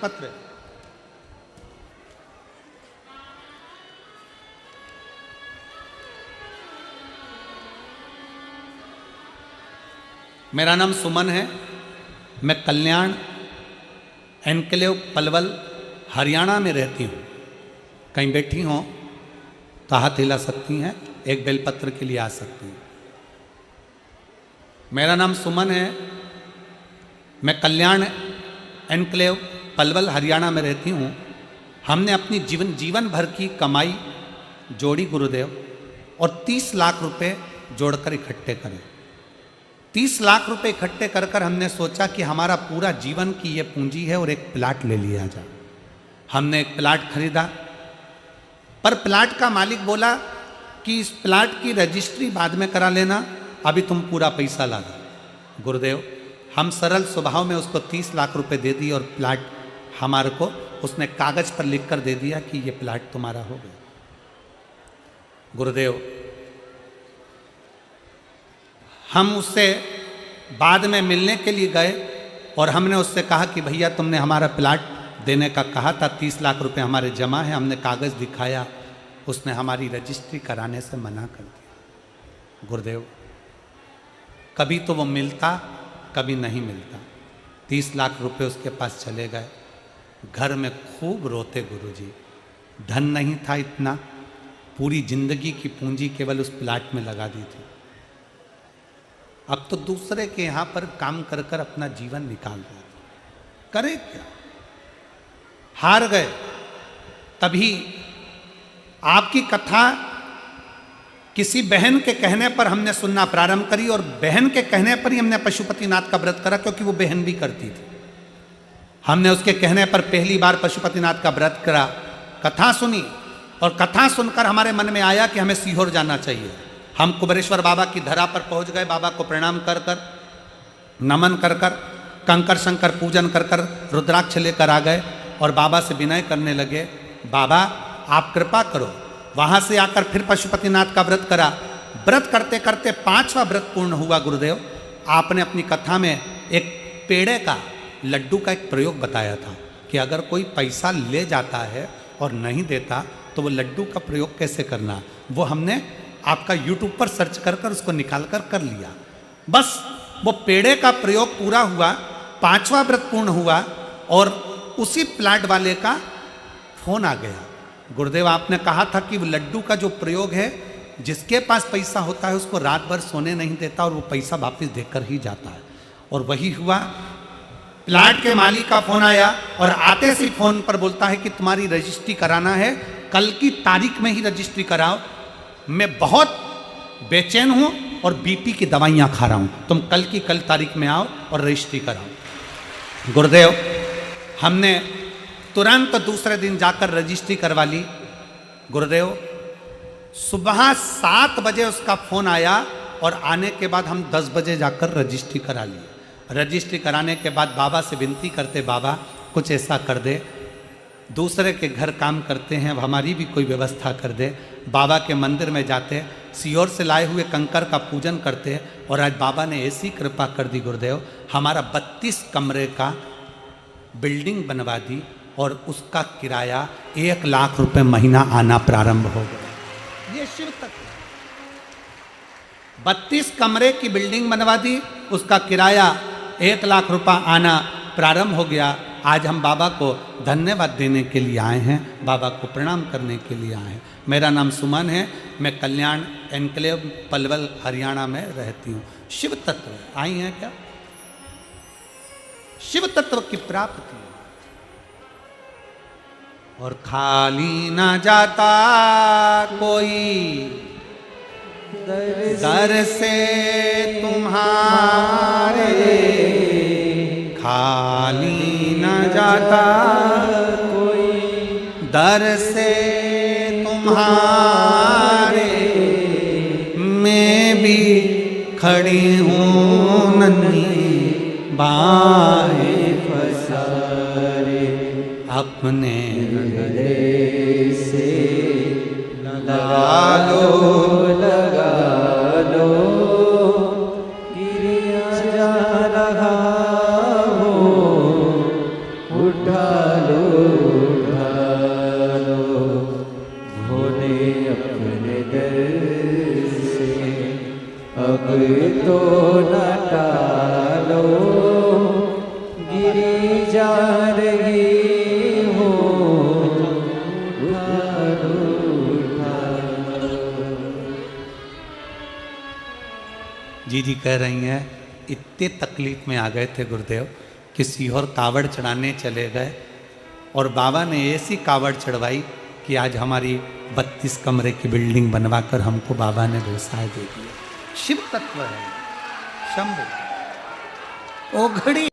पत्र। मेरा नाम सुमन है। मैं कल्याण एनक्लेव पलवल हरियाणा में रहती हूँ। कहीं बैठी हों तो हाथ हिला सकती हैं, एक बेलपत्र के लिए आ सकती हैं। मेरा नाम सुमन है। मैं कल्याण एनक्लेव पलवल हरियाणा में रहती हूँ। हमने अपनी जीवन भर की कमाई जोड़ी गुरुदेव और 30 लाख रुपए जोड़कर इकट्ठे करे। 30 लाख रुपए इकट्ठे कर कर हमने सोचा कि हमारा पूरा जीवन की ये पूंजी है और एक प्लाट ले लिया जाए। हमने एक प्लाट खरीदा, पर प्लाट का मालिक बोला कि इस प्लाट की रजिस्ट्री बाद में करा लेना, अभी तुम पूरा पैसा ला दो। गुरुदेव, हम सरल स्वभाव में उसको 30 लाख रुपए दे दिए और प्लाट हमारे को उसने कागज पर लिख कर दे दिया कि ये प्लाट तुम्हारा हो गया। गुरुदेव, हम उससे बाद में मिलने के लिए गए और हमने उससे कहा कि भैया तुमने हमारा प्लाट देने का कहा था, 30 लाख रुपए हमारे जमा है। हमने कागज दिखाया, उसने हमारी रजिस्ट्री कराने से मना कर दिया। गुरुदेव, कभी तो वो मिलता, कभी नहीं मिलता। 30 लाख रुपए उसके पास चले गए। घर में खूब रोते गुरुजी। धन नहीं था इतना, पूरी जिंदगी की पूंजी केवल उस प्लाट में लगा दी थी। अब तो दूसरे के यहाँ पर काम कर कर अपना जीवन निकाल रहे थे, करे क्या? हार गए। तभी आपकी कथा किसी बहन के कहने पर हमने सुनना प्रारंभ करी और बहन के कहने पर ही हमने पशुपतिनाथ का व्रत करा, क्योंकि वो बहन भी करती थी। हमने उसके कहने पर पहली बार पशुपतिनाथ का व्रत करा, कथा सुनी और कथा सुनकर हमारे मन में आया कि हमें सीहोर जाना चाहिए। हम कुबेरेश्वर बाबा की धरा पर पहुंच गए। बाबा को प्रणाम कर कर, नमन कर कर, कंकर शंकर पूजन कर कर रुद्राक्ष लेकर आ गए और बाबा से विनय करने लगे, बाबा आप कृपा करो। वहां से आकर फिर पशुपतिनाथ का व्रत करा। व्रत करते करते 5वां व्रत पूर्ण हुआ। गुरुदेव, आपने अपनी कथा में एक पेड़े का, लड्डू का एक प्रयोग बताया था कि अगर कोई पैसा ले जाता है और नहीं देता तो वो लड्डू का प्रयोग कैसे करना। वो हमने आपका YouTube पर सर्च कर कर उसको निकाल कर लिया। बस वो पेड़े का प्रयोग पूरा हुआ, 5वां व्रत पूर्ण हुआ और उसी प्लाट वाले का फोन आ गया। गुरुदेव, आपने कहा था कि वो लड्डू का जो प्रयोग है, जिसके पास पैसा होता है उसको रात भर सोने नहीं देता और वो पैसा वापस देकर ही जाता है। और वही हुआ। प्लाट के मालिक का फोन आया और आते से फोन पर बोलता है कि तुम्हारी रजिस्ट्री कराना है, कल की तारीख में ही रजिस्ट्री कराओ। मैं बहुत बेचैन हूं और बीपी की दवाइयां खा रहा हूं, तुम कल की कल तारीख में आओ और रजिस्ट्री कराओ। गुरुदेव, हमने तुरंत दूसरे दिन जाकर रजिस्ट्री करवा ली। गुरुदेव, सुबह 7 बजे उसका फोन आया और आने के बाद हम 10 बजे जाकर रजिस्ट्री करा लिए। रजिस्ट्री कराने के बाद बाबा से विनती करते, बाबा कुछ ऐसा कर दे, दूसरे के घर काम करते हैं, अब हमारी भी कोई व्यवस्था कर दे। बाबा के मंदिर में जाते, सीहोर से लाए हुए कंकर का पूजन करते और आज बाबा ने ऐसी कृपा कर दी गुरुदेव, हमारा 32 कमरे का बिल्डिंग बनवा दी और उसका किराया 1 लाख रुपए महीना आना प्रारंभ हो गया। ये शिव तत्व। 32 कमरे की बिल्डिंग बनवा दी, उसका किराया 1 लाख रुपया आना प्रारंभ हो गया। आज हम बाबा को धन्यवाद देने के लिए आए हैं, बाबा को प्रणाम करने के लिए आए हैं। मेरा नाम सुमन है। मैं कल्याण एनक्लेव पलवल हरियाणा में रहती हूँ। शिव तत्व आई हैं क्या? शिव तत्व की प्राप्ति और खाली ना जाता कोई दर से तुम्हारे, खाली न जाता कोई दर से तुम्हारे, मैं भी खड़ी हूँ नन्ही बाहें पसारे, अपने गले से लगा लो, लगा लो, गिरिया जा रहा हो, उठा उठालो भोले अपने दर से, अब तो न टालो गिरी जा रही हो, उठालो उठालो। जी जी कह रही हैं इतने तकलीफ में आ गए थे गुरुदेव कि सीहोर कावड़ चढ़ाने चले गए और बाबा ने ऐसी कावड़ चढ़वाई कि आज हमारी 32 कमरे की बिल्डिंग बनवाकर हमको बाबा ने व्यवसाय दे दिया। शिव तत्व है शंभु। ओ घड़ी